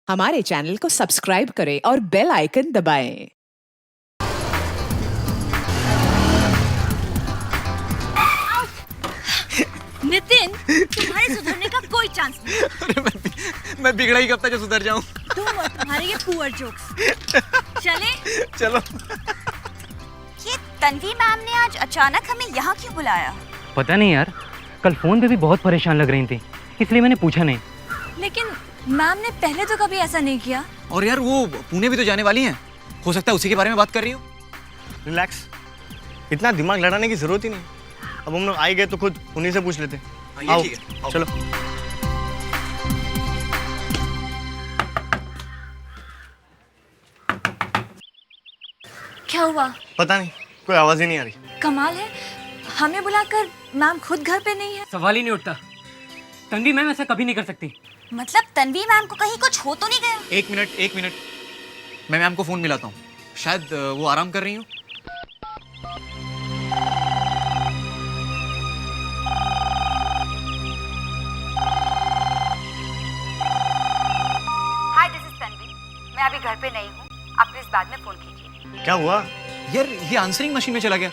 हमारे चैनल को सब्सक्राइब करें और बेल आइकन दबाएं। नितिन, तुम्हारे सुधरने का कोई चांस नहीं। अरे मैं बिगड़ा ही कब तक जो सुधर जाऊं। तुम और तुम्हारे ये पुअर जोक्स। चले? चलो। ये तन्वी मैम ने आज अचानक हमें यहाँ क्यों बुलाया? पता नहीं यार, कल फोन पे भी बहुत परेशान लग रही थी, इसलिए मैंने पूछा नहीं। लेकिन मैम ने पहले तो कभी ऐसा नहीं किया। और यार वो पुणे भी तो जाने वाली हैं, हो सकता है उसी के बारे में बात कर रही हो। रिलैक्स, इतना दिमाग लड़ाने की जरूरत ही नहीं। अब हम लोग आए गए तो खुद उन्हीं से पूछ लेते। आओ, चलो। क्या हुआ? पता नहीं, कोई आवाज ही नहीं आ रही। कमाल है, हमें बुलाकर मैम खुद घर पे नहीं है। सवाल ही नहीं उठता। तन्वी मैम ऐसा कभी नहीं कर सकती। मतलब तन्वी मैम को कहीं कुछ हो तो नहीं गया? एक मिनट, मैं मैम को फोन मिलाता हूँ, शायद वो आराम कर रही हूँ। हाय, दिस इज तन्वी। मैं अभी घर पे नहीं हूँ, आप प्लीज बाद में फोन कीजिए। क्या हुआ? यार ये आंसरिंग मशीन में चला गया।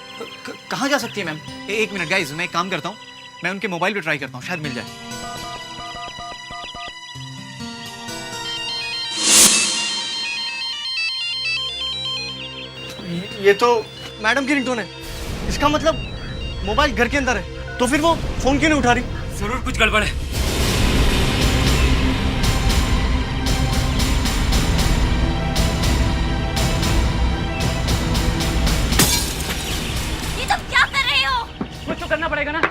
कहाँ जा सकती है मैम? एक मिनट गाइज, मैं एक काम करता हूँ, मैं उनके मोबाइल पे ट्राई करता हूँ, शायद मिल जाए। ये तो मैडम की रिंगटोन है। इसका मतलब मोबाइल घर के अंदर है, तो फिर वो फोन क्यों नहीं उठा रही? जरूर कुछ गड़बड़ है। ये तुम क्या कर रहे हो? कुछ तो करना पड़ेगा ना।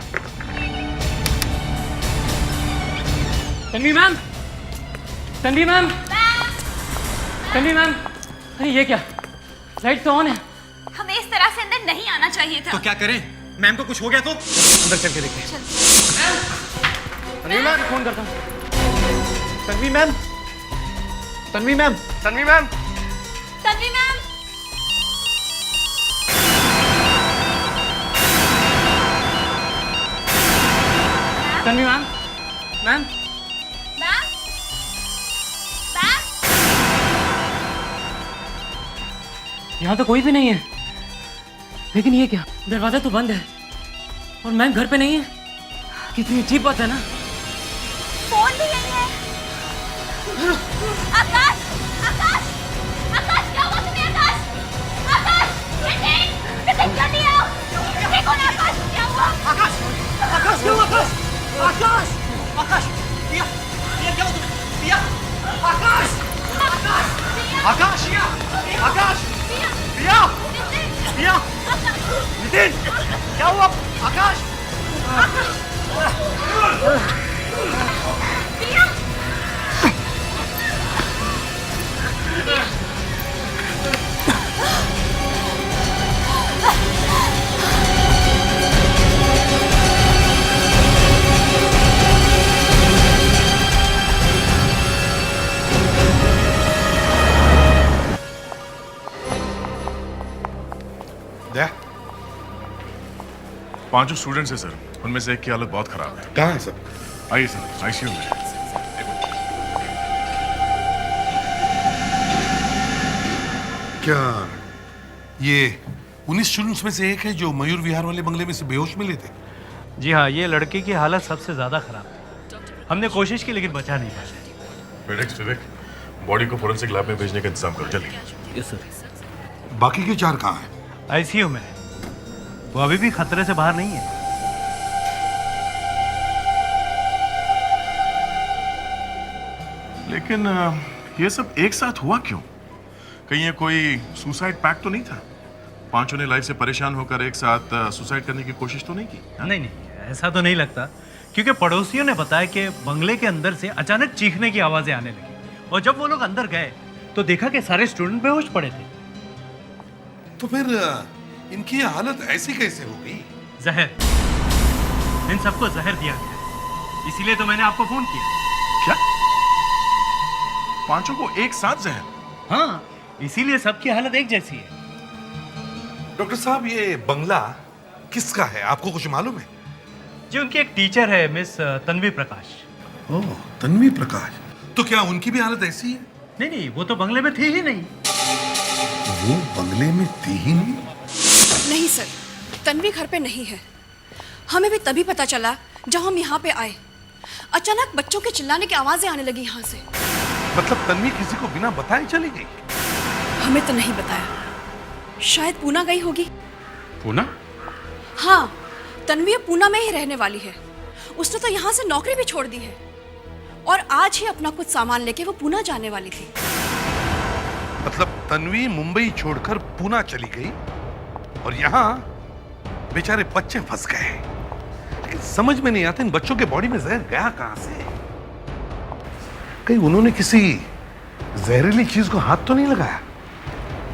Tanvi ma'am, Tanvi ma'am, Tanvi ma'am, अरे ये क्या, लाइट तो ऑन है। हमें इस तरह से अंदर नहीं आना चाहिए था। तो क्या करें? मैम को कुछ हो गया तो? अंदर चल के देखते। तन्वी मैम फोन करता हूँ। Tanvi ma'am, Tanvi ma'am, Tanvi ma'am. Tanvi ma'am, Tanvi ma'am, ma'am, ma'am, ma'am. यहाँ तो कोई भी नहीं है। लेकिन ये क्या, दरवाजा तो बंद है और मैम घर पे नहीं है। कितनी अजीब बात है ना। फोन भी यही है। आकाश, आकाश, आकाश, क्या हुआ तुम्हें? आकाश, आकाश, नितिन, नितिन जल्दी आओ। देखो ना आकाश, क्या हुआ? आकाश, आकाश क्यों? आकाश, आकाश, आकाश, पिया, पिया क्या हुआ तुम्हें? पिया, आकाश, आकाश, आकाश, आकाश, पिया, पिया, नितिन, क्या हुआ? आकाश, पिया, दया, 5 स्टूडेंट्स हैं सर, उनमें से एक की हालत बहुत खराब है। कहाँ है सब? आइए सर, आईसीयू में। क्या ये 19 स्टूडेंट्स में से एक है जो मयूर विहार वाले बंगले में से बेहोश मिले थे? जी हाँ, ये लड़के की हालत सबसे ज्यादा खराब है। हमने कोशिश की लेकिन बचा नहीं पाए। विवेक, बॉडी को फोरेंसिक लैब में भेजने का इंतजाम करो जल्दी। Yes sir. बाकी के 4 कहाँ हैं? आईसीयू में है। वो अभी भी खतरे से बाहर नहीं है। लेकिन ये सब एक साथ हुआ क्यों? कहीं ये कोई सुसाइड पैक्ट तो नहीं था? 5 ने लाइफ से परेशान होकर एक साथ सुसाइड करने की कोशिश तो नहीं की? नहीं नहीं, ऐसा तो नहीं लगता, क्योंकि पड़ोसियों ने बताया कि बंगले के अंदर से अचानक चीखने की आवाजें आने लगी और जब वो लोग अंदर गए तो देखा कि सारे स्टूडेंट बेहोश पड़े थे। तो फिर इनकी ये हालत ऐसी कैसे हो गई? जहर, इन सबको जहर दिया गया, इसीलिए तो मैंने आपको फोन किया। क्या? 5 को एक साथ जहर? हाँ, इसीलिए सबकी हालत एक जैसी है। डॉक्टर साहब, ये बंगला किसका है, आपको कुछ मालूम है? जी, उनकी एक टीचर है मिस तन्वी प्रकाश। ओह, तन्वी प्रकाश। तो क्या उनकी भी हालत ऐसी है? नहीं, वो तो बंगले में थी ही नहीं। वो बंगले में थी ही नहीं? नहीं सर, तन्वी घर पे नहीं है। हमें भी तभी पता चला जब हम यहाँ पे आए। अचानक बच्चों के चिल्लाने की आवाजें आने लगी यहाँ से। मतलब तन्वी किसी को बिना बताए चली गई? हमें तो नहीं बताया, शायद पूना गई होगी। पूना? हाँ, तन्वी पूना में ही रहने वाली है। उसने तो यहाँ से नौकरी भी छोड़ दी है और आज ही अपना कुछ सामान लेके वो पूना जाने वाली थी। मतलब तन्वी मुंबई छोड़कर पूना चली गई और यहाँ बेचारे बच्चे फंस गए। लेकिन समझ में नहीं आता इन बच्चों के बॉडी में जहर गया कहां से? कहीं उन्होंने किसी जहरीली चीज को हाथ तो नहीं लगाया?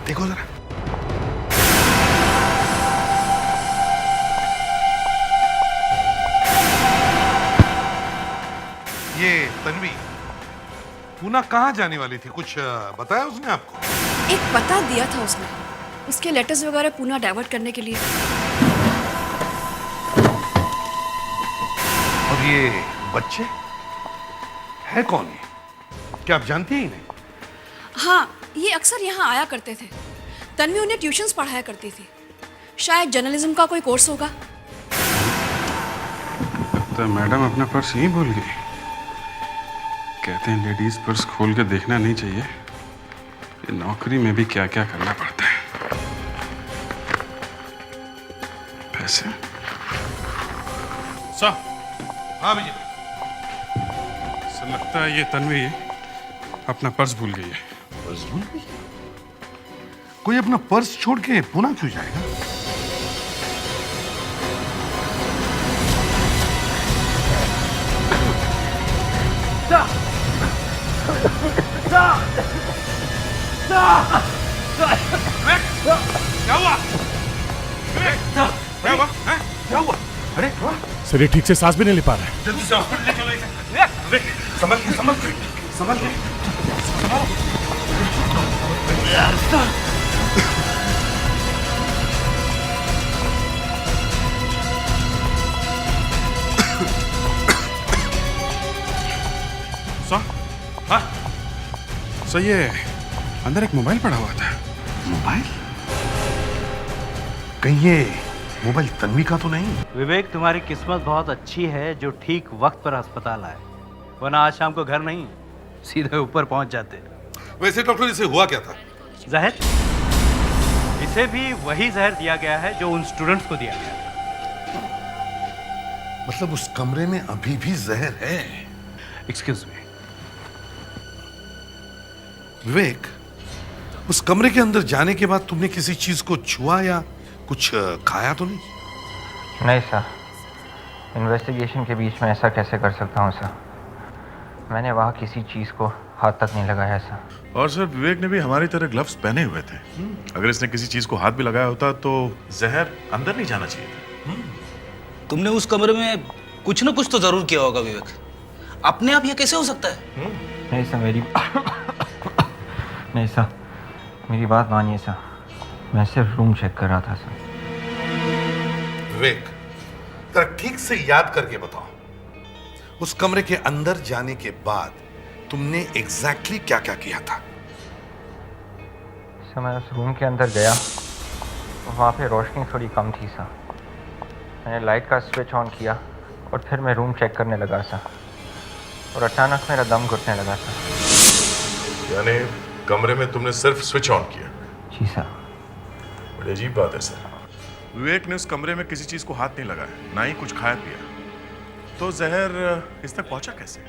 देखो जरा। ये तन्वी पूना कहाँ जाने वाली थी? कुछ बताया उसने आपको? एक पता दिया था उसने, उसके लेटर्स वगैरह पूना डाइवर्ट करने के लिए। और ये बच्चे है कौन? ये क्या आप जानती हैं इन्हें? हाँ, ये अक्सर यहाँ आया करते थे। तन्वी उन्हें ट्यूशंस पढ़ाया करती थी। शायद जर्नलिज्म का कोई कोर्स होगा। तो मैडम अपना पर्स यहीं भूल गई। कहते हैं लेडीज पर्स खोल के देखना नहीं चाहिए। ये नौकरी में भी क्या क्या करना पड़ता है। पैसे? सर। हाँ भैया। सर लगता है ये तन्वी अपना पर्स भूल गई है। पर्स भूल गई? कोई अपना पर्स छोड़ के पूना क्यों जाएगा? क्या हुआ? क्या हुआ? क्या हुआ? अरे सर ये ठीक से सांस भी नहीं ले पा रहा है। जल्दी से हॉस्पिटल ले चलो इसे। संभल के संभल के संभल के। सर? हाँ? सर ये अंदर एक मोबाइल पड़ा हुआ था। मोबाइल? कहीं ये मोबाइल तन्वी का तो नहीं? विवेक, तुम्हारी किस्मत बहुत अच्छी है जो ठीक वक्त पर अस्पताल आए, वरना आज शाम को घर नहीं सीधे ऊपर पहुंच जाते। वैसे डॉक्टर इसे हुआ क्या था? जहर? इसे भी वही जहर दिया गया है जो उन स्टूडेंट्स को दिया गया था। मतलब उस कमरे में अभी भी जहर है? Excuse me. विवेक, उस कमरे के अंदर जाने के बाद तुमने किसी चीज को छुआ या कुछ खाया तो नहीं? नहीं सर, इन्वेस्टिगेशन के बीच में ऐसा कैसे कर सकता हूँ सर। मैंने वहाँ किसी चीज़ को हाथ तक नहीं लगाया सर। और सर विवेक ने भी हमारी तरह ग्लव्स पहने हुए थे। अगर इसने किसी चीज को हाथ भी लगाया होता तो जहर अंदर नहीं जाना चाहिए था। तुमने उस कमरे में कुछ ना कुछ तो जरूर किया होगा विवेक। अपने आप ये कैसे हो सकता है? नहीं सर, नहीं सर, मेरी बात मानिए सर। मैं सिर्फ रूम चेक कर रहा था सर। विवेक, जरा ठीक से याद करके बताओ, उस कमरे के अंदर जाने के बाद तुमने एग्जैक्टली क्या क्या किया था? सर मैं उस रूम के अंदर गया, वहाँ पे रोशनी थोड़ी कम थी सर। मैंने लाइट का स्विच ऑन किया और फिर मैं रूम चेक करने लगा सर, और अचानक मेरा दम घुटने लगा सर। यानी कमरे में तुमने सिर्फ स्विच ऑन किया? जी सर। बड़ी अजीब बात है सर। विवेक ने उस कमरे में किसी चीज को हाथ नहीं लगाया, ना ही कुछ खाया पिया, तो जहर इस तक पहुंचा कैसे?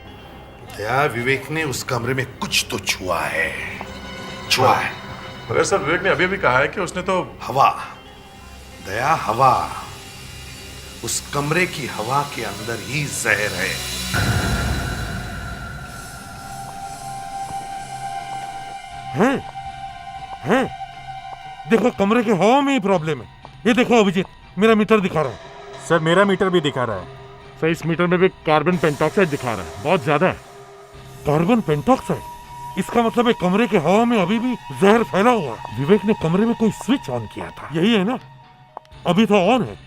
दया, विवेक ने उस कमरे में कुछ तो छुआ है, छुआ है। मगर सर विवेक ने अभी भी कहा है कि उसने तो हवा, दया हवा, उस कमरे की हवा के अंदर ही जहर है। हैं? देखो कमरे की हवा में ही प्रॉब्लम है। ये देखो अभिजीत, मेरा मीटर दिखा रहा है। सर मेरा मीटर भी दिखा रहा है। सर इस मीटर में भी कार्बन पेंटॉक्साइड दिखा रहा है, बहुत ज्यादा है। Carbon pentoxide? इसका मतलब है कमरे के हवा में अभी भी जहर फैला हुआ है। विवेक ने कमरे में कोई स्विच ऑन किया था, यही है ना? अभी तो ऑन है,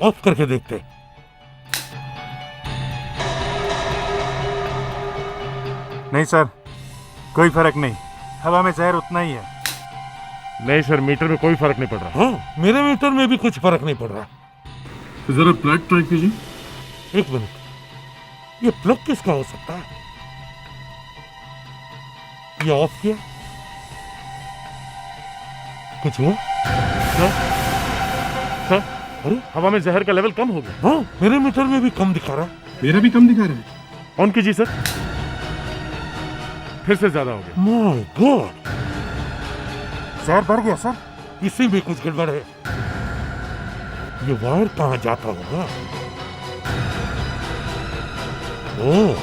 ऑफ करके देखते। नहीं सर, कोई फर्क नहीं। हवा में जहर उतना ही है। नहीं सर, मीटर में कोई फर्क नहीं पड़ रहा। हाँ, मेरे मीटर में भी कुछ फर्क नहीं पड़ रहा। तो जरा प्लग ट्राई कीजिए। एक मिनट, ये प्लग किसका हो सकता है? ये ऑफ किया, कुछ हुआ? सर, अरे हवा में जहर का लेवल कम हो गया। हाँ, मेरे मीटर में भी कम दिखा रहा है। मेरा भी कम दिखा रहा है। ऑन कीजिए सर। फिर से ज्यादा हो गया। माय गॉड, जहर बढ़ गया सर। इसी में कुछ गड़बड़ है। ये वायर कहाँ जाता होगा? ओह,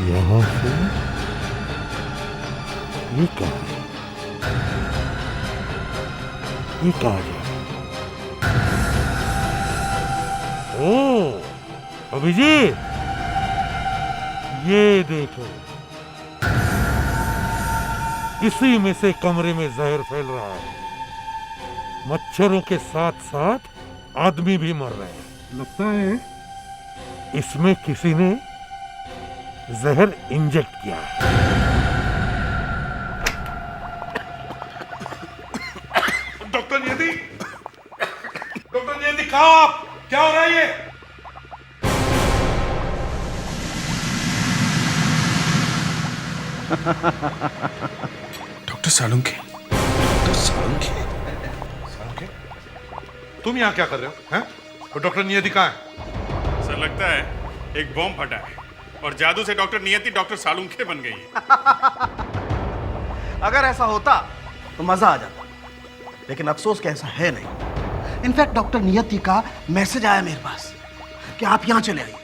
यहाँ से ये कहाँ है? ये कहाँ जा रहा है? ओह अभिजीत, ये देखो, इसी में से कमरे में जहर फैल रहा है। मच्छरों के साथ साथ आदमी भी मर रहे हैं। लगता है इसमें किसी ने जहर इंजेक्ट किया है। डॉक्टर नियति, कहाँ हो आप? क्या हो रहा है ये? डॉक्टर सालुंखे। डॉक्टर सालुंखे? तुम यहाँ क्या कर रहे हो? हैं? और डॉक्टर नियति कहाँ है? सर, लगता है एक बॉम्ब फटा है और जादू से डॉक्टर नियति डॉक्टर सालुंखे बन गई है। अगर ऐसा होता तो मजा आ जाता, लेकिन अफसोस कि ऐसा है नहीं। इनफैक्ट डॉक्टर नियति का मैसेज आया मेरे पास कि आप यहाँ चले आइए,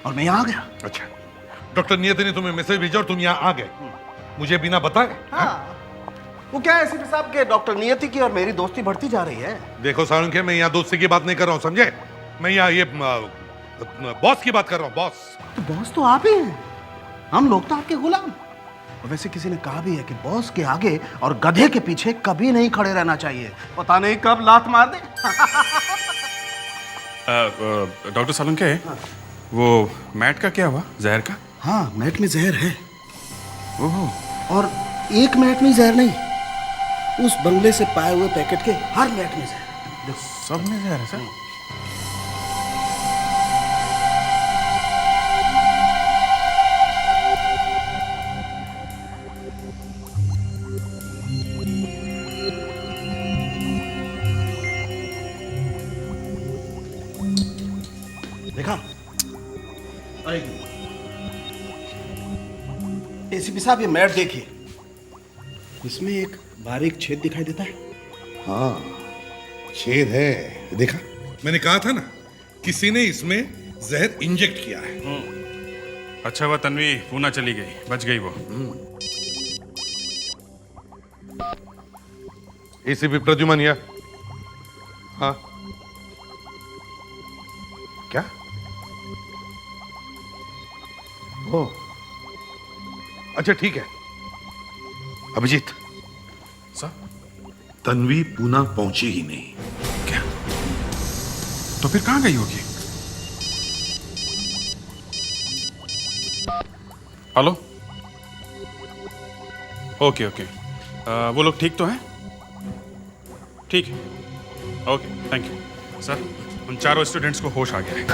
और मैं यहाँ आ गया। अच्छा, डॉक्टर नियति ने तुम्हें मैसेज भेजा और तुम यहाँ आ गए, मुझे बिना बताए? हाँ, वो क्या है एसीपी साहब के डॉक्टर नियति की और मेरी दोस्ती बढ़ती जा रही है। देखो सालुंखे, मैं यहाँ दोस्ती की बात नहीं कर रहा हूँ, समझे? मैं यहाँ ये बॉस की बात कर रहा हूँ, बॉस। तो बॉस तो आप ही हैं, हम लोग तो आपके गुलाम। और वैसे किसी ने कहा भी है कि बॉस के आगे और गधे के पीछे कभी नहीं खड़े रहना चाहिए, पता नहीं कब लात मार दे। डॉक्टर सालुंखे, वो मैट का क्या हुआ, जहर का? हाँ, मैट में जहर है। ओहो। और एक मैट में जहर नहीं, उस बंगले से पाए हुए पैकेट के हर मैट में जहर। सब में जहर है सर? देखा? एसीपी साहब, ये मैट देखिए, इसमें एक बारीक छेद दिखाई देता है। हाँ, छेद है, देखा? मैंने कहा था ना, किसी ने इसमें जहर इंजेक्ट किया है। अच्छा हुआ तन्वी पूना चली गई, बच गई वो। एसीपी प्रद्युमन या? हाँ, क्या? ओ, अच्छा ठीक है। अभिजीत, सर, तन्वी पूना पहुंची ही नहीं। क्या? तो फिर कहां गई होगी? हेलो? ओके ओके, वो लोग ठीक तो हैं? ठीक है, ओके, थैंक यू। सर, उन चारों स्टूडेंट्स को होश आ गया है।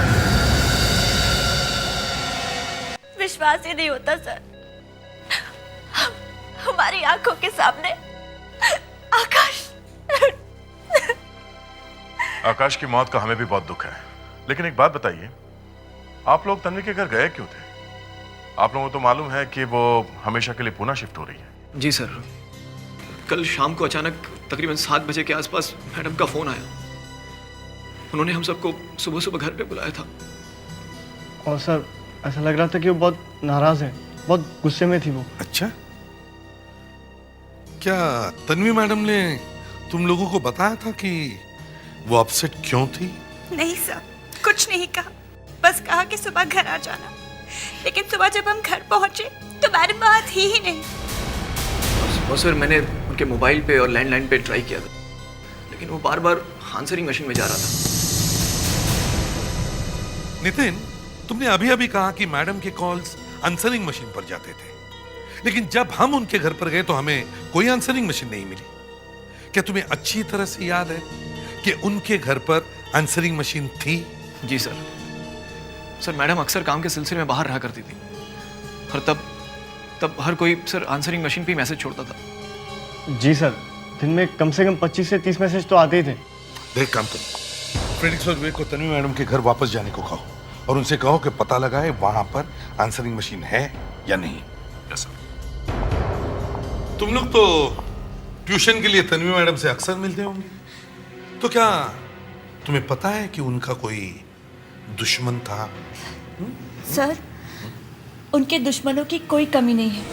विश्वास ही नहीं होता सर, हमारी आंखों के सामने आकाश। आकाश की मौत का हमें भी बहुत दुख है, लेकिन एक बात बताइए, आप लोग तन्वी के घर गए क्यों थे? आप लोगों को तो मालूम है कि वो हमेशा के लिए पुणे शिफ्ट हो रही है। जी सर, कल शाम को अचानक तकरीबन 7 बजे के आसपास मैडम का फोन आया। उन्होंने हम सबको सुबह सुबह घर पे बुलाया था। और सर, ऐसा लग रहा था कि वो बहुत नाराज है, बहुत गुस्से में थी वो। अच्छा, क्या तन्वी मैडम ने तुम लोगों को बताया था कि वो अपसेट क्यों थी? नहीं सर, कुछ नहीं कहा, बस कहा कि सुबह घर आ जाना। लेकिन सुबह जब हम घर पहुंचे तो मैडम वहां थी ही नहीं। और सर, मैंने उनके मोबाइल पे और लैंडलाइन पे ट्राई किया था, लेकिन वो बार बार आंसरिंग मशीन में जा रहा था। नितिन, तुमने अभी अभी कहा कि मैडम के कॉल्स आंसरिंग मशीन पर जाते थे, लेकिन जब हम उनके घर पर गए तो हमें कोई आंसरिंग मशीन नहीं मिली। क्या तुम्हें अच्छी तरह से याद है कि उनके घर पर आंसरिंग मशीन थी? जी सर। सर मैडम अक्सर काम के सिलसिले में बाहर रहा करती थी और तब हर कोई सर आंसरिंग मशीन पे मैसेज छोड़ता था। जी सर, दिन में कम से कम 25 से 30 मैसेज तो आते ही थे। देख काम करो, फ्रेडिक्स और विवेक को तन्वी मैडम के घर वापस जाने को कहो और उनसे कहो कि पता लगाए वहां पर आंसरिंग मशीन है या नहीं। Yes sir. तुम लोग तो ट्यूशन के लिए तन्वी मैडम से अक्सर मिलते होंगे, तो क्या तुम्हें पता है कि उनका कोई दुश्मन था? सर, उनके दुश्मनों की कोई कमी नहीं है।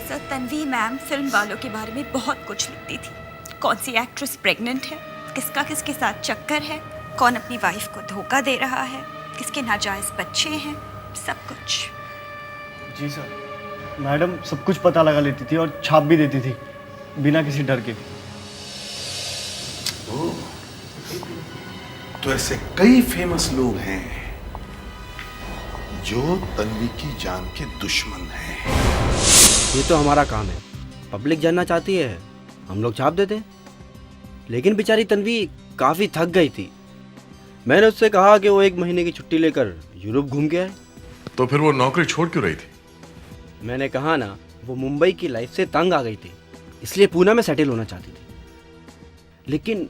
सर, तन्वी मैम फिल्म वालों के बारे में बहुत कुछ लिखती थी। कौन सी एक्ट्रेस प्रेग्नेंट है, किसका किसके साथ चक्कर है, कौन अपनी वाइफ को धोखा दे रहा है, किसके नाजायज बच्चे हैं, सब कुछ। जी सर, मैडम सब कुछ पता लगा लेती थी और छाप भी देती थी बिना किसी डर के। तो ऐसे कई फेमस लोग हैं जो तन्वी की जान के दुश्मन हैं। ये तो हमारा काम है, पब्लिक जानना चाहती है, हम लोग छाप देते। लेकिन बेचारी तन्वी काफ़ी थक गई थी। मैंने उससे कहा कि वो 1 महीने की छुट्टी लेकर यूरोप घूम के आए। तो फिर वो नौकरी छोड़ क्यों रही थी? मैंने कहा ना, वो मुंबई की लाइफ से तंग आ गई थी, इसलिए पूना में सेटल होना चाहती थी। लेकिन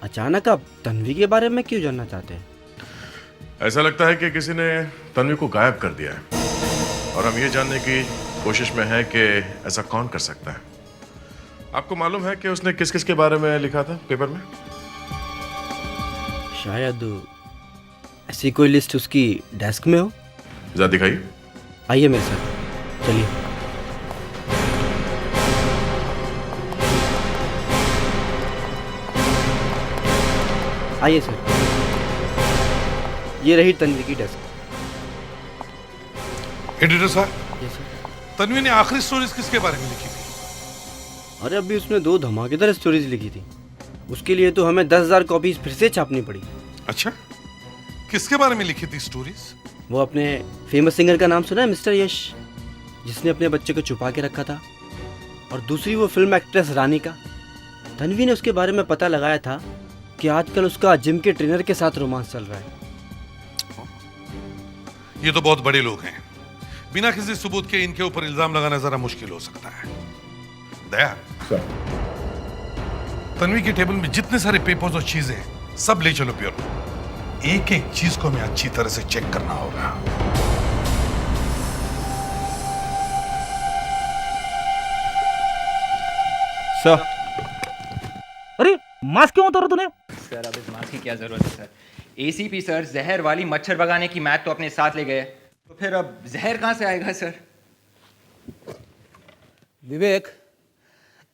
अचानक आप तन्वी के बारे में क्यों जानना चाहते हैं? ऐसा लगता है कि किसी ने तन्वी को गायब कर दिया है और हम ये जानने की कोशिश में हैं कि ऐसा कौन कर सकता है। आपको मालूम है कि उसने किस किस के बारे में लिखा था पेपर में? शायद ऐसी कोई लिस्ट उसकी डेस्क में हो। जरा दिखाइए। आइए मेरे साथ, चलिए। आइए सर, ये रही तन्वी की डेस्क। एडिटर साहब, यस सर। तन्वी ने आखिरी स्टोरीज किसके बारे में लिखी थी? अरे अभी उसने 2 धमाकेदार स्टोरीज लिखी थी, उसके लिए तो हमें 10,000 कॉपीज फिर से छापनी पड़ी। अच्छा, किसके बारे में लिखी थी स्टोरीज? वो अपने फेमस सिंगर का नाम सुना है, मिस्टर यश, जिसने अपने बच्चे को छुपा के रखा था। और दूसरी वो फिल्म एक्ट्रेस रानी का। तन्वी ने उसके बारे में पता लगाया था कि आजकल उसका जिम के ट्रेनर के साथ रोमांस चल रहा है। ये तो बहुत बड़े लोग हैं, बिना किसी सबूत के इनके ऊपर इल्जाम लगाना जरा मुश्किल हो सकता है। दया, तन्वी के टेबल में जितने सारे पेपर्स और चीजें सब ले चलो प्योर। एक एक चीज को हमें अच्छी तरह से चेक करना होगा। सर, अरे मास्क क्यों उतारा तूने? सर, अब इस मास्क की क्या जरूरत है सर? एसीपी सर जहर वाली मच्छर भगाने की मैट तो अपने साथ ले गए, तो फिर अब जहर कहां से आएगा सर? विवेक,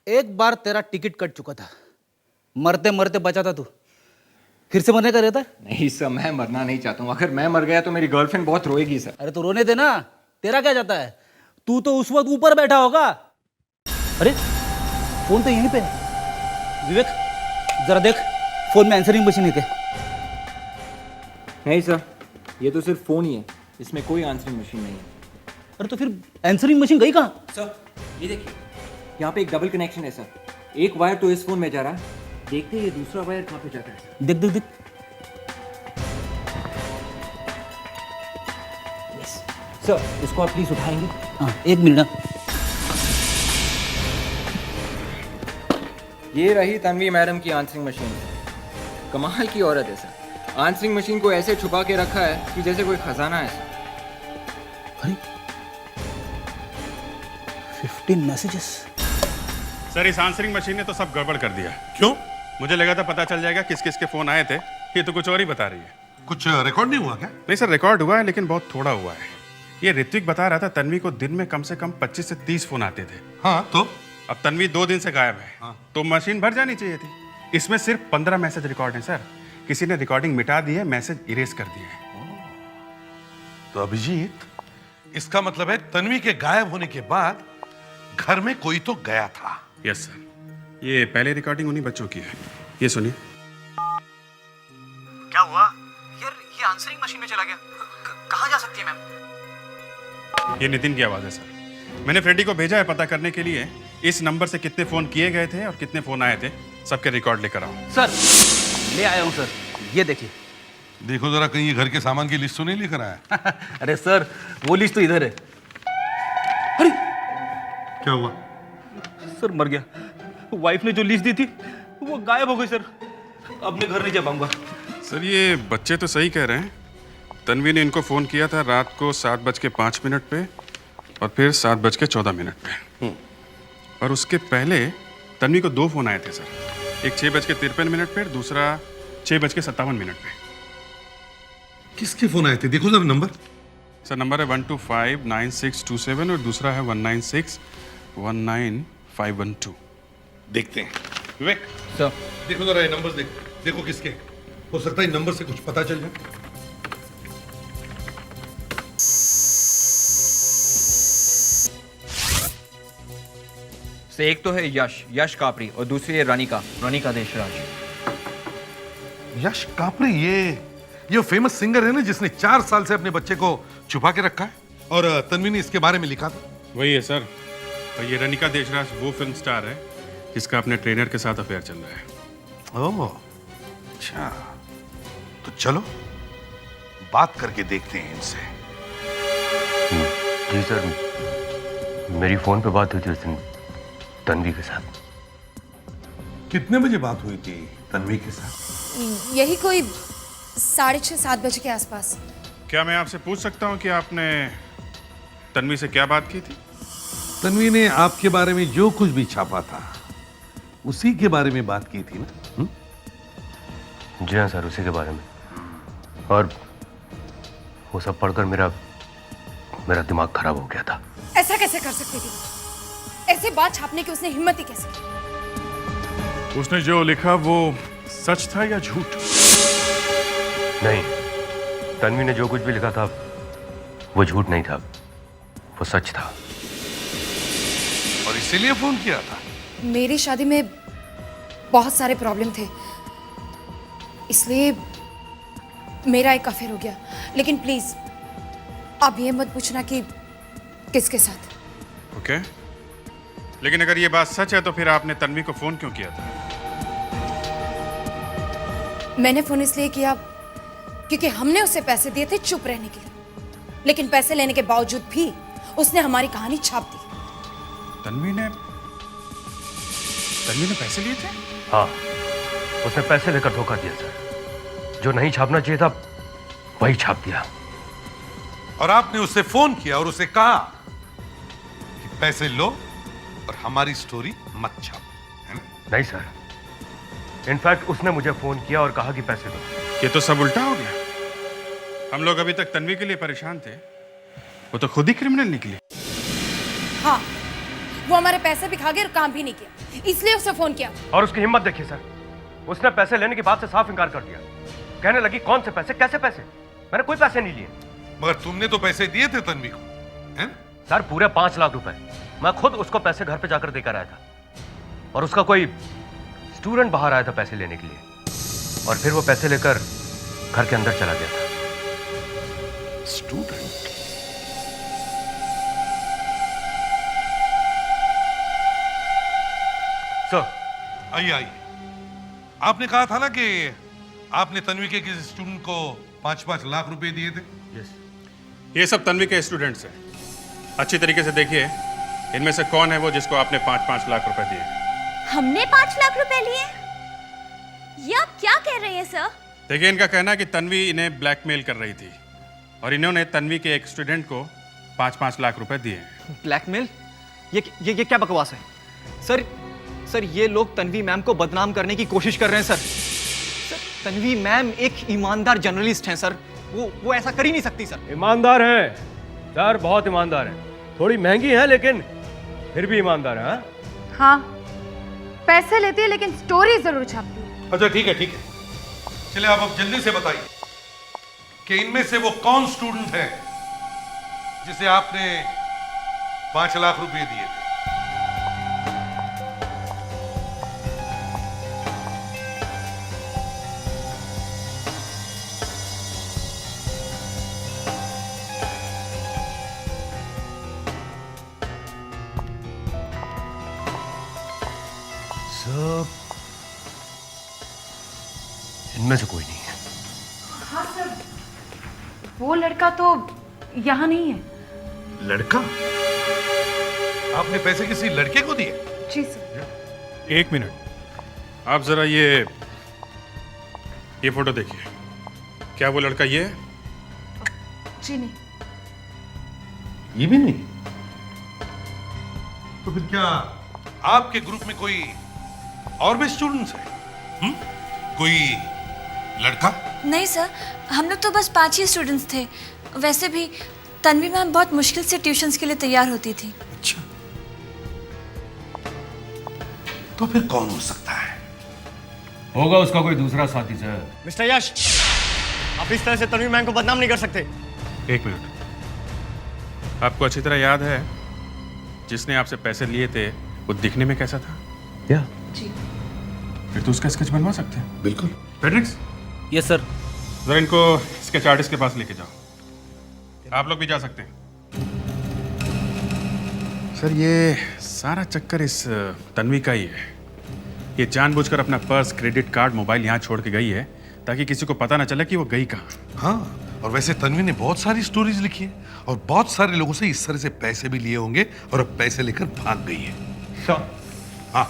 एक बार तेरा टिकट कट चुका था, मरते मरते बचा था तू, फिर से मरने का रहता है? नहीं सर, मैं मरना नहीं चाहता हूँ। अगर मैं मर गया तो मेरी गर्लफ्रेंड बहुत रोएगी सर। अरे तो रोने दे ना, तेरा क्या जाता है? तू तो उस वक्त ऊपर बैठा होगा। अरे फोन तो यहीं पे है। विवेक, जरा देख फोन में आंसरिंग मशीन है क्या? नहीं सर, ये तो सिर्फ फोन ही है, इसमें कोई आंसरिंग मशीन नहीं है। अरे तो फिर आंसरिंग मशीन गई कहाँ? सर ये देखिए, यहाँ पे एक डबल कनेक्शन है सर। एक वायर तो इस फोन में जा रहा है, देखते हैं ये दूसरा वायर कहाँ पे जाता है। देख देख देख। यस सर, इसको आप प्लीज उठाएंगे? हाँ, 1 मिनट। ये रही तन्वी मैडम की आंसरिंग मशीन। कमाल की औरत है सर, आंसरिंग मशीन को ऐसे छुपा के रखा है कि जैसे कोई खजाना है सर। अरे 15 मैसेजेस। सर, इस आंसरिंग मशीन ने तो सब गड़बड़ कर दिया। क्यों? मुझे लगा था पता चल जाएगा किस किस के फोन आए थे, ये तो कुछ और ही बता रही है। कुछ रिकॉर्ड नहीं हुआ क्या? नहीं सर, रिकॉर्ड हुआ है लेकिन बहुत थोड़ा हुआ है। ये ऋत्विक बता रहा था तन्वी को दिन में कम से कम 25 से 30 फोन आते थे। हाँ तो? अब तन्वी 2 दिन से गायब है। हाँ। तो मशीन भर जानी चाहिए थी। इसमें सिर्फ 15 मैसेज रिकॉर्ड हैं सर। किसी ने रिकॉर्डिंग मिटा दी है, मैसेज इरेज कर दिए हैं। तो अभिजीत, इसका मतलब है तन्वी के गायब होने के बाद घर में कोई तो गया था। यस सर, ये पहले रिकॉर्डिंग उन्हीं बच्चों की है। ये सुनिए। क्या हुआ यार? ये आंसरिंग मशीन में चला गया। कहाँ जा सकती है मैम? ये नितिन की आवाज़ है सर। मैंने फ्रेडी को भेजा है पता करने के लिए इस नंबर से कितने फ़ोन किए गए थे और कितने फ़ोन आए थे, सबके रिकॉर्ड लेकर आओ। सर ले आया हूँ सर, ये देखिए। देखो जरा कहीं ये घर के सामान की लिस्ट तो नहीं लेकर आया। अरे सर वो लिस्ट तो इधर है। अरे क्या हुआ? सर मर गया। वाइफ ने जो लिस्ट दी थी वो गायब हो गई सर। अब मैं घर नहीं जा पाऊंगा। सर ये बच्चे तो सही कह रहे हैं। तन्वी ने इनको फ़ोन किया था रात को 7:05 पे और फिर 7:14 पे। और उसके पहले तन्वी को 2 फ़ोन आए थे सर, एक 6:53 पे, दूसरा 6:57 पे। किसके फोन आए थे? देखो जरा नंबर। सर नंबर है 1259627 और दूसरा है 196195112। देखते हैं। विवेक सर देखो जरा ये नंबर्स देखो किसके। हो सकता है इन नंबर से कुछ पता चल जाए। से एक तो है यश कापड़ी और दूसरी है रानिका देशराज। यश कापड़ी ये फेमस सिंगर है ना जिसने 4 साल से अपने बच्चे को छुपा के रखा है और तन्वी ने इसके बारे में लिखा था। वही है सर। और ये रानिका देशराज वो फिल्म स्टार है जिसका अपने ट्रेनर के साथ अफेयर चल रहा है। ओह अच्छा, तो चलो बात करके देखते हैं इनसे। जी सर, मेरी फोन पे बात हुई थी उस दिन तन्वी के साथ। कितने बजे बात हुई थी तन्वी के साथ? यही कोई 6:30-7 बजे के आसपास। क्या मैं आपसे पूछ सकता हूँ कि आपने तन्वी से क्या बात की थी? तन्वी ने आपके बारे में जो कुछ भी छापा था उसी के बारे में बात की थी ना? जी हाँ सर, उसी के बारे में। और वो सब पढ़कर मेरा दिमाग खराब हो गया था। ऐसा कैसे कर सकती थी? ऐसे बात छापने की उसने हिम्मत ही कैसे की? उसने जो लिखा वो सच था या झूठ? नहीं, तन्वी ने जो कुछ भी लिखा था वो झूठ नहीं था, वो सच था। और इसीलिए फोन किया था? मेरी शादी में बहुत सारे प्रॉब्लम थे, इसलिए मेरा एक अफेयर हो गया। लेकिन प्लीज आप ये मत पूछना कि किसके साथ। ओके, लेकिन अगर ये बात सच है तो फिर आपने तन्वी को फोन क्यों किया था? मैंने फोन इसलिए किया क्योंकि हमने उसे पैसे दिए थे चुप रहने के लिए, लेकिन पैसे लेने के बावजूद भी उसने हमारी कहानी छाप दी। तन्वी ने पैसे लिए थे? हाँ, उसने पैसे लेकर धोखा दिया सर। जो नहीं छापना चाहिए था वही छाप दिया। और आपने उससे फोन किया और उसे कहा कि पैसे लो और हमारी स्टोरी मत छापो, है ना? नहीं सर, इनफैक्ट उसने मुझे फोन किया और कहा कि पैसे दो। ये तो सब उल्टा हो गया। हम लोग अभी तक तन्वी के लिए परेशान थे, वो तो खुद ही क्रिमिनल निकली। हाँ, वो हमारे पैसे भी खा गए और काम भी नहीं किया, इसलिए उसे फोन किया। और उसकी हिम्मत देखिए सर, उसने पैसे लेने की बात से साफ इनकार कर दिया। कहने लगी कौन से पैसे, कैसे पैसे? मैंने कोई पैसे नहीं लिए। मगर तुमने तो पैसे दिए थे तन्वी को, है ना? सर पूरे 5 लाख रुपए मैं खुद उसको पैसे घर पे जाकर देकर आया था, और उसका कोई स्टूडेंट बाहर आया था पैसे लेने के लिए, और फिर वो पैसे लेकर घर के अंदर चला गया था। स्टूडेंट? सर आइए। आपने कहा था ना कि आपने तन्वी के किसी स्टूडेंट को 5-5 लाख रुपए दिए थे? ये सब तन्वी के स्टूडेंट्स हैं। अच्छी तरीके से देखिए इनमें से कौन है वो जिसको आपने 5-5 लाख रुपए दिए। हमने 5 लाख रुपए लिए? ये आप क्या कह रहे हैं सर? देखिए, इनका कहना है कि तन्वी इन्हें ब्लैकमेल कर रही थी और इन्होंने तन्वी के एक स्टूडेंट को 5-5 लाख रुपए दिए। ब्लैकमेल? ये क्या बकवास है सर? ये लोग तन्वी मैम को बदनाम करने की कोशिश कर रहे हैं सर। तन्वी मैम एक ईमानदार जर्नलिस्ट हैं सर, वो ऐसा कर ही नहीं सकती सर। ईमानदार है सर, बहुत ईमानदार है। थोड़ी महंगी है लेकिन फिर भी ईमानदार है। हाँ, पैसे लेती है लेकिन स्टोरी जरूर छापती है। अच्छा ठीक है। चलिए आप अब जल्दी से बताइए कि इनमें से वो कौन स्टूडेंट है जिसे आपने 5 लाख रुपए दिए थे? सर, इनमें से कोई नहीं है। हाँ सर, वो लड़का तो यहाँ नहीं है। लड़का? आपने पैसे किसी लड़के को दिए? जी सर। एक मिनट, आप जरा ये फोटो देखिए। क्या वो लड़का ये है? जी नहीं। ये भी नहीं? तो फिर क्या आपके ग्रुप में कोई और भी स्टूडेंट्स हैं? कोई लड़का? नहीं सर, हम लोग तो बस 5 ही स्टूडेंट्स थे। वैसे भी तन्वी मैम बहुत मुश्किल से ट्यूशंस के लिए तैयार होती थी। अच्छा, तो फिर कौन हो सकता है? होगा उसका कोई दूसरा साथी सर। मिस्टर यश, आप इस तरह से तन्वी मैम को बदनाम नहीं कर सकते। एक मिनट, आपको अच्छी तरह याद है जिसने आपसे पैसे लिए थे वो दिखने में कैसा था? क्या? जी। फिर तो उसका स्केच बनवा सकते हैं। बिल्कुल। फेड्रिक्स, यस सर। जरा इनको स्केच आर्टिस्ट के पास लेके जाओ। आप लोग भी जा सकते हैं। सर, ये सारा चक्कर इस तन्वी का ही है। ये जानबूझकर अपना पर्स, क्रेडिट कार्ड, मोबाइल यहाँ छोड़ के गई है ताकि किसी को पता ना चले कि वो गई कहाँ। हाँ, और वैसे तन्वी ने बहुत सारी स्टोरीज लिखी है और बहुत सारे लोगों से इस तरह से पैसे भी लिए होंगे और अब पैसे लेकर भाग गई है। सर, हाँ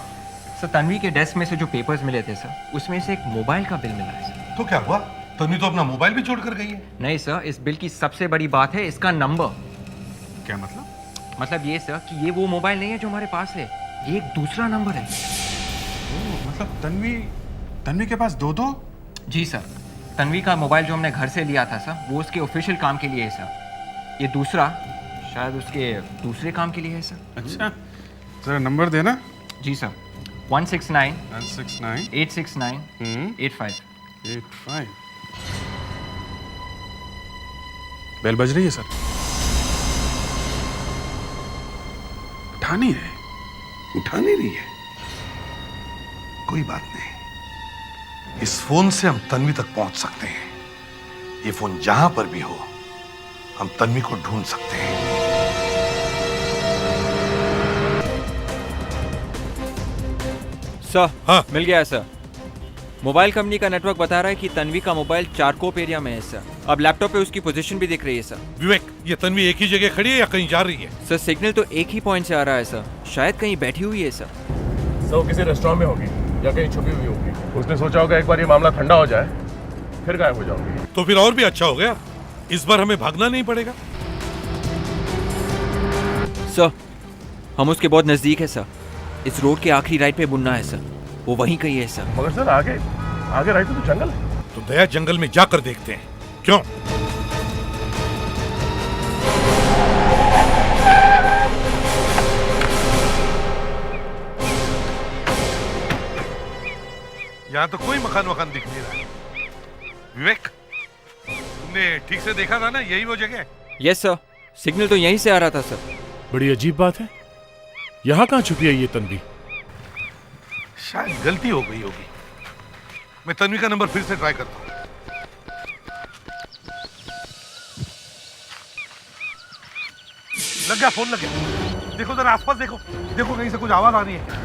सर, तन्वी के डेस्क में से जो पेपर्स मिले थे सर, उसमें से एक मोबाइल का बिल मिला है सर। तो क्या हुआ? तन्वी तो अपना मोबाइल भी छोड़कर गई है। नहीं सर, इस बिल की सबसे बड़ी बात है इसका नंबर। क्या मतलब? मतलब ये सर कि ये वो मोबाइल नहीं है जो हमारे पास है, ये एक दूसरा नंबर है। मतलब तन्वी के पास दो? जी सर, तन्वी का मोबाइल जो हमने घर से लिया था सर, वो उसके ऑफिशियल काम के लिए है सर। ये दूसरा शायद उसके दूसरे काम के लिए है सर। अच्छा, जरा नंबर देना। जी सर, 169 869 85। बेल बज रही है सर। उठा नहीं रहे। उठा नहीं रही है? कोई बात नहीं, इस फोन से हम तन्वी तक पहुंच सकते हैं। ये फोन जहां पर भी हो, हम तन्वी को ढूंढ सकते हैं। सर, हाँ? मिल गया है सर। मोबाइल कंपनी का नेटवर्क बता रहा है कि तन्वी का मोबाइल चारकोप एरिया में है सर। अब लैपटॉप पे उसकी पोजीशन भी दिख रही है सर। विवेक, ये तन्वी एक ही जगह खड़ी है या कहीं जा रही है? सर, सिग्नल तो एक ही पॉइंट से आ रहा है सर, शायद कहीं बैठी हुई है सर। वो किसी रेस्टोरेंट में होगी या कहीं छुपी हुई होगी। उसने सोचा होगा एक बार ये मामला ठंडा हो जाए फिर गायब हो जाऊंगी। तो फिर और भी अच्छा हो गया, इस बार हमें भागना नहीं पड़ेगा। सर, हम उसके बहुत नजदीक है सर। इस रोड के आखिरी राइट पे बुनना है सर, वो वहीं कहीं है सर। मगर सर आगे राइट पे तो जंगल है। तो दया जंगल में जाकर देखते हैं। क्यों? यहाँ तो कोई मकान दिख नहीं रहा है। विवेक, तुमने ठीक से देखा था ना, यही वो जगह? यस सर, सिग्नल तो यहीं से आ रहा था सर। बड़ी अजीब बात है, यहाँ कहाँ छुपी है ये तन्वी? शायद गलती हो गई होगी। मैं तन्वी का नंबर फिर से ट्राई करता हूँ। लग गया, फोन लग गया। देखो जरा आसपास देखो कहीं से कुछ आवाज आ रही है।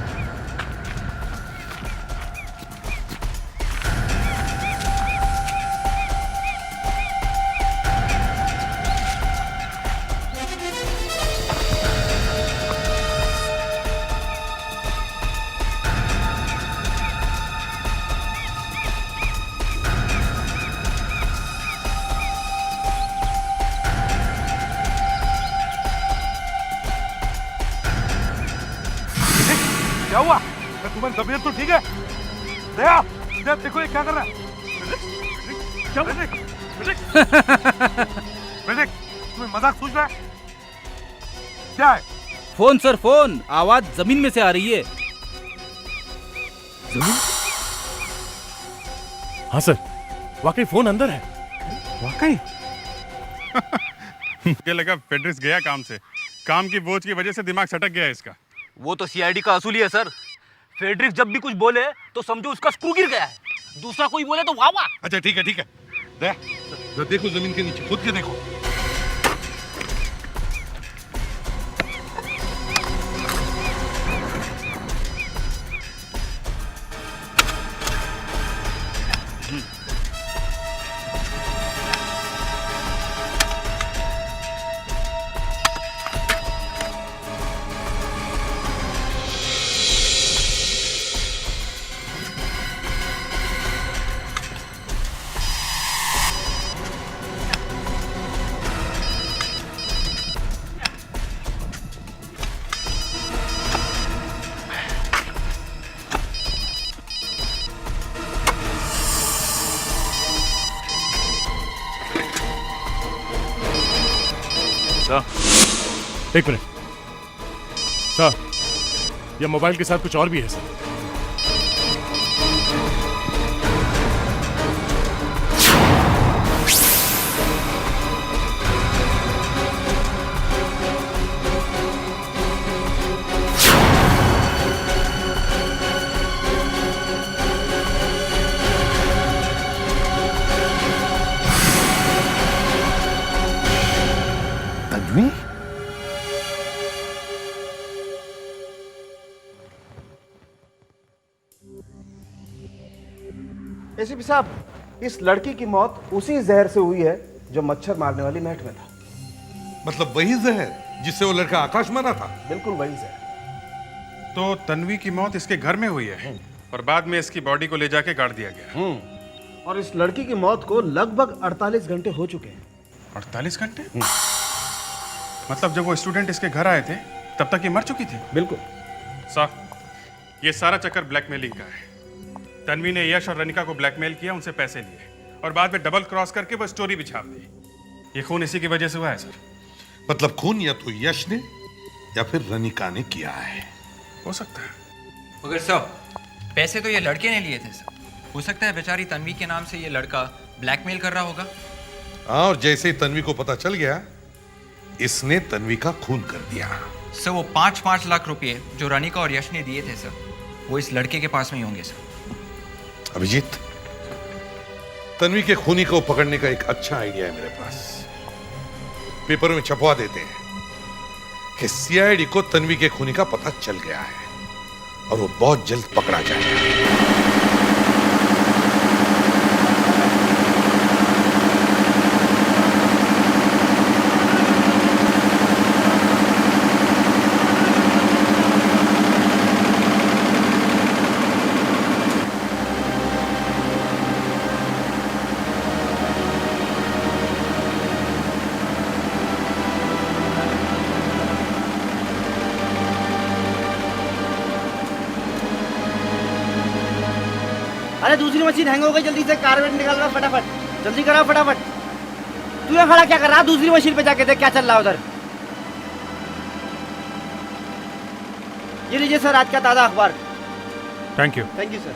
क्या हुआ? तुम्हारी तबीयत तो ठीक है? दया, देखो ये क्या कर रहा है? क्या तुम्हें मजाक सूझ रहा है? क्या है? Phone sir, phone. आवाज जमीन में से आ रही है। जमीन? हाँ सर, वाकई फोन अंदर है। वाकई? मुझे लगा फेड्रिक्स गया काम से। काम की बोझ की वजह से दिमाग सटक गया इसका। वो तो सीआईडी का असूली है सर। फेड्रिक्स जब भी कुछ बोले तो समझो उसका स्क्रू गिर गया है, दूसरा कोई बोले तो वाह वाह। अच्छा ठीक है दया, देखो जमीन के नीचे, खुद के देखो। सर एक मिनट सर, ये मोबाइल के साथ कुछ और भी है सर। तन्वी? एसीपी साहब, इस लड़की की मौत उसी जहर से हुई है जो मच्छर मारने वाली नेट में था। मतलब वही जहर जिससे वो लड़का आकाश मरा था? बिल्कुल वही जहर। तो तन्वी की मौत इसके घर में हुई है और बाद में इसकी बॉडी को ले जाके गाड़ दिया गया। और इस लड़की की मौत को लगभग 48 घंटे हो चुके हैं। 48 घंटे? मतलब जब वो स्टूडेंट इसके घर आए थे तब तक ये मर चुकी थी? बिल्कुल। साहब, ये सारा चक्कर ब्लैकमेलिंग का है। तन्वी ने यश और रनिका को ब्लैकमेल किया, उनसे पैसे लिए और बाद में डबल क्रॉस करके वो स्टोरी बिछा दी। ये खून इसी की वजह से हुआ है सर। मतलब खून या तो यश ने या फिर रनिका ने किया है। हो सकता है। मगर सर, पैसे तो ये लड़के ने लिए थे सर। हो सकता है बेचारी तन्वी के नाम से ये लड़का ब्लैकमेल कर रहा होगा। और जैसे ही तन्वी को पता चल गया, इसने तन्वी का खून कर दिया। सर, वो 5-5 लाख रुपए जो रनिका और यश ने दिए थे सर, वो इस लड़के के पास में ही होंगे सर। अभिजीत, तन्वी के खूनी को पकड़ने का एक अच्छा आइडिया है मेरे पास। पेपर में छपवा देते हैं कि सीआईडी को तन्वी के खूनी का पता चल गया है और वो बहुत जल्द पकड़ा जाएगा। अरे दूसरी मशीन हैंग हो गई, जल्दी से कार्बेट निकाल रहा, फटाफट जल्दी कराओ फटाफट। तू यहाँ खड़ा क्या कर रहा? दूसरी मशीन पे जाके देख क्या चल रहा है उधर। ये लीजिए सर आज का ताजा अखबार। Thank you. Thank you sir.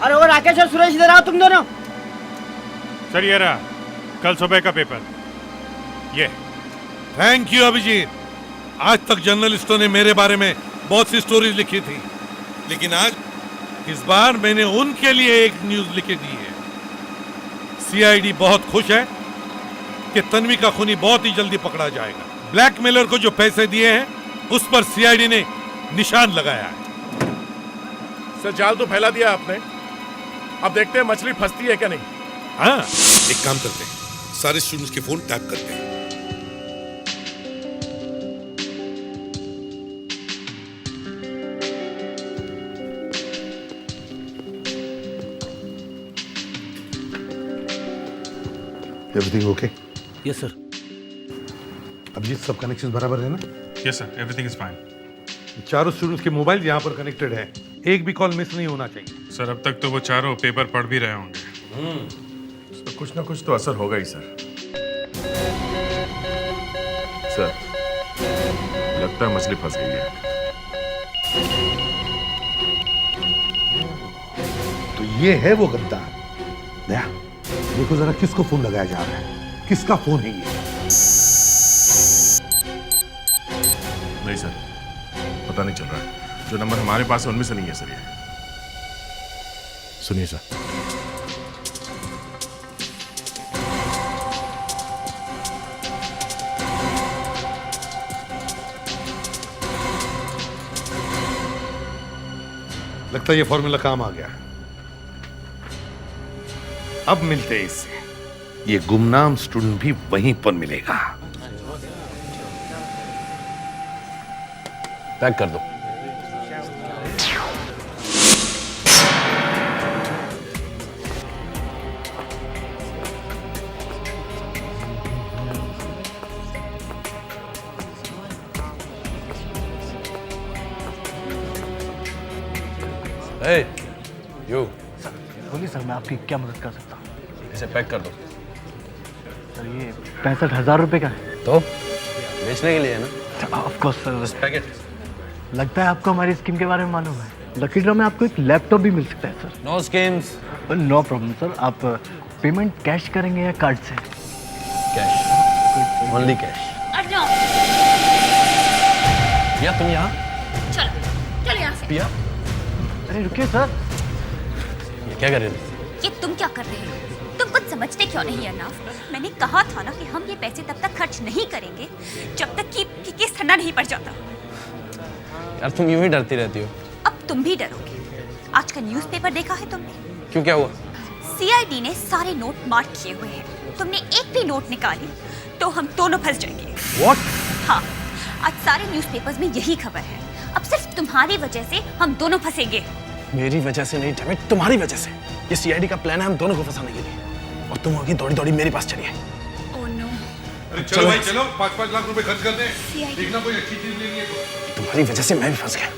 अरे वो राकेश और सुरेश इधर आओ तुम दोनों। सर ये रहा कल सुबह का पेपर। ये थैंक यू अभिजीत। आज तक जर्नलिस्टों ने मेरे बारे में बहुत सी स्टोरीज लिखी थी, लेकिन आज इस बार मैंने उनके लिए एक न्यूज लिख दी है। सीआईडी बहुत खुश है कि तन्वी का खूनी बहुत ही जल्दी पकड़ा जाएगा। ब्लैकमेलर को जो पैसे दिए हैं उस पर सीआईडी ने निशान लगाया है। सर जाल तो फैला दिया आपने, अब देखते हैं मछली फंसती है क्या नहीं। हाँ, एक काम करते हैं, सारे स्टूडेंट्स के फोन टैप करते हैं। Everything okay? Yes sir. Abhijit, सब कनेक्शन बराबर है ना? Yes sir, everything is fine. चारों स्टूडेंट्स के मोबाइल यहाँ पर कनेक्टेड है, एक भी कॉल मिस नहीं होना चाहिए। सर अब तक तो वो चारों पेपर पढ़ भी रहे होंगे। तो कुछ ना कुछ तो असर होगा ही सर। सर लगता है मछली फंस गई है। तो ये है वो गद्दार। दया, देखो जरा किसको फोन लगाया जा रहा है, किसका फोन है ये? नहीं सर, पता नहीं चल रहा है। जो नंबर हमारे पास है उनमें से नहीं है सर ये। सुनिए सर। लगता है ये फॉर्मूला काम आ गया। अब मिलते हैं इससे। ये गुमनाम स्टूडेंट भी वहीं पर मिलेगा। पैक कर दो। यू बोलिए सर, मैं आपकी क्या मदद कर सकता हूँ? इसे पैक कर दो। सर ये 65,000 रुपए का है। तो बेचने के लिए है ना? Of course sir. पैकेट लगता है आपको हमारी स्कीम के बारे में मालूम है। लकी ड्रॉ में आपको एक लैपटॉप भी मिल सकता है sir. No schemes. No problem sir. आप पेमेंट कैश करेंगे या कार्ड से? Cash, only cash. अर्जुन, पिया तुम यहाँ? चलो चलो यहाँ से। पिया, अरे रुकिए सर। ये क्या कर रहे थे? ये तुम क्या कर रहे हो? तुम कुछ समझते क्यों नहीं अरनाफ? मैंने कहा था ना कि हम ये पैसे तब तक खर्च नहीं करेंगे जब तक कि केस ठंडा नहीं पड़ जाता। यार तुम यूं ही डरती रहती हो। अब तुम भी डरोगे। आज का न्यूज़पेपर देखा है तुमने? क्यों, क्या हुआ? सीआईडी ने सारे नोट मार्क किए हुए हैं। तुमने एक भी नोट निकाली तो हम दोनों फंस जाएंगे। What? हाँ, आज सारे न्यूज़पेपर्स में यही खबर है। अब सिर्फ तुम्हारी वजह से हम दोनों फंसेंगे। मेरी वजह से नहीं डैमेट, तुम्हारी वजह से। ये सीआईडी का प्लान है हम दोनों को फंसाने के लिए, और तुम होगी दौड़ी दौड़ी मेरे पास चली आई। Oh no. अरे चलो भाई चलो, 5-5 लाख रुपए खर्च कर दें। देखना कोई अच्छी चीज लेनी है तो। तुम्हारी वजह से मैं भी फंस गया,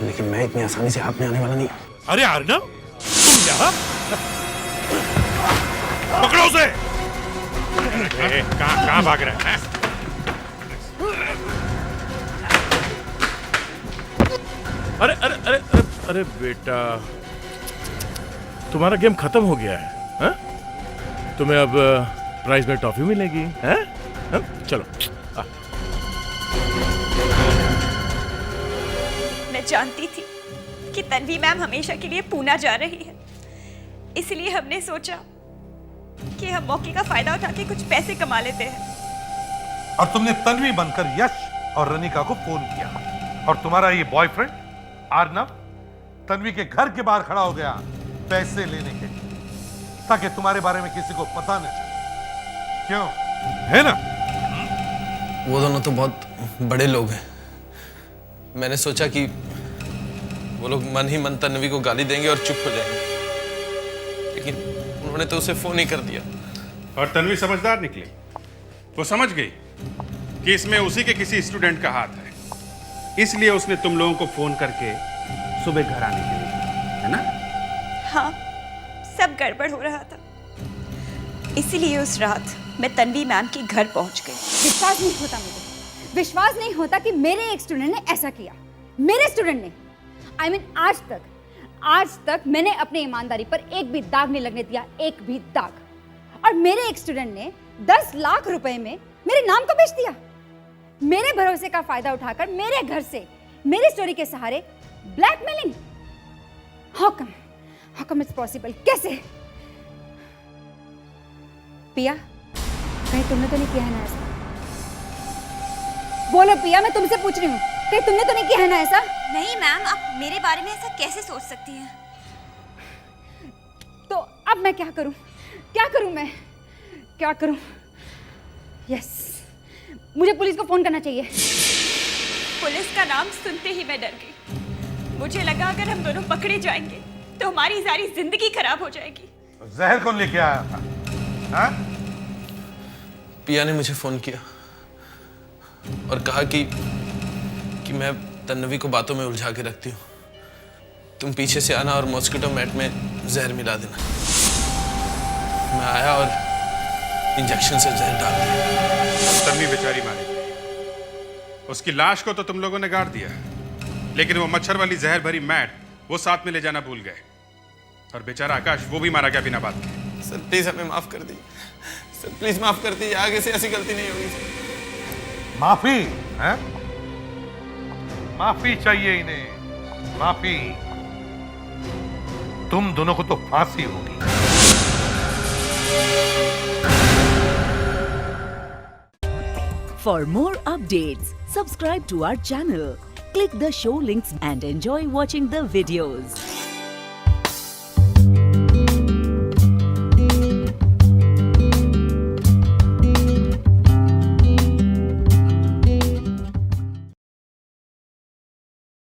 लेकिन मैं इतनी आसानी से हाथ में आने वाला नहीं। अरे अर्नब, तुम यहाँ? पकड़ो उसे। कहाँ भाग रहा है? अरे अरे अरे अरे अरे बेटा, तुम्हारा गेम खत्म हो गया है, हा? तुम्हें अब प्राइज में टॉफी मिलेगी, हैं? हाँ? चलो। मैं जानती थी कि तन्वी मैम हमेशा के लिए पूना जा रही है, इसलिए हमने सोचा कि हम मौके का फायदा उठा के कुछ पैसे कमा लेते हैं। और तुमने तन्वी बनकर यश और रनिका को फोन किया, और तुम्हारा ये बॉयफ्रेंड अर्नब तन्वी के घर के बाहर खड़ा हो गया पैसे लेने के लिए, ताकि तुम्हारे बारे में किसी को पता न चले। क्यों, है ना? वो दोनों तो बहुत बड़े लोग हैं। मैंने सोचा कि वो लोग मन ही मन तन्वी को गाली देंगे और चुप हो जाएंगे, लेकिन उन्होंने तो उसे फोन ही कर दिया। और तन्वी समझदार निकली। वो समझ गई कि इसमें उसी के किसी स्टूडेंट का हाथ है, इसलिए उसने तुम लोगों को फोन करके सुबह घर आने के लिए कहा, है ना? हाँ, सब गड़बड़ हो रहा था, इसीलिए उस रात मैं तन्वी मैम के घर पहुंच गई। विश्वास नहीं होता मुझे, विश्वास नहीं होता कि मेरे एक स्टूडेंट ने ऐसा किया। मेरे स्टूडेंट ने, I mean, आज तक मैंने अपनी ईमानदारी पर एक भी दाग नहीं लगने दिया, एक भी दाग। और मेरे एक स्टूडेंट ने 10 लाख रुपए में मेरे नाम को बेच दिया। मेरे भरोसे का फायदा उठाकर मेरे घर से मेरी स्टोरी के सहारे blackmailing. How come it's possible? कैसे? पिया, कहीं तुमने तो नहीं किया है ना ऐसा? बोलो पिया, मैं तुमसे पूछ रही हूँ, कहीं तुमने तो नहीं किया है ना ऐसा? नहीं मैम, आप मेरे बारे में ऐसा कैसे सोच सकती हैं? तो अब मैं क्या करूं? मैं क्या करूं? यस, मुझे पुलिस को फोन करना चाहिए। पुलिस का नाम सुनते ही मैं डर गई। मुझे लगा अगर हम दोनों पकड़े जाएंगे तो हमारी सारी जिंदगी खराब हो जाएगी। जहर कौन लेके आया था? हाँ? पिया ने मुझे फोन किया और कहा कि मैं तन्वी को बातों में उलझा के रखती हूँ, तुम पीछे से आना और मॉस्किटो मैट में जहर मिला देना। मैं आया और इंजेक्शन से जहर डाल दिया। तन्वी बेचारी मारी गई। उसकी लाश को तो तुम लोगों ने गाड़ दिया, लेकिन वो मच्छर वाली जहर भरी मैट वो साथ में ले जाना भूल गए, और बेचारा आकाश वो भी मारा गया बिना बात के। सर प्लीज हमें माफ कर दीजिए, सर प्लीज माफ कर दीजिए, आगे से ऐसी गलती नहीं होगी सर। माफी है? माफी चाहिए इन्हें, माफी। तुम दोनों को तो फांसी होगी। For more updates, subscribe to our channel, click the show links and enjoy watching the videos.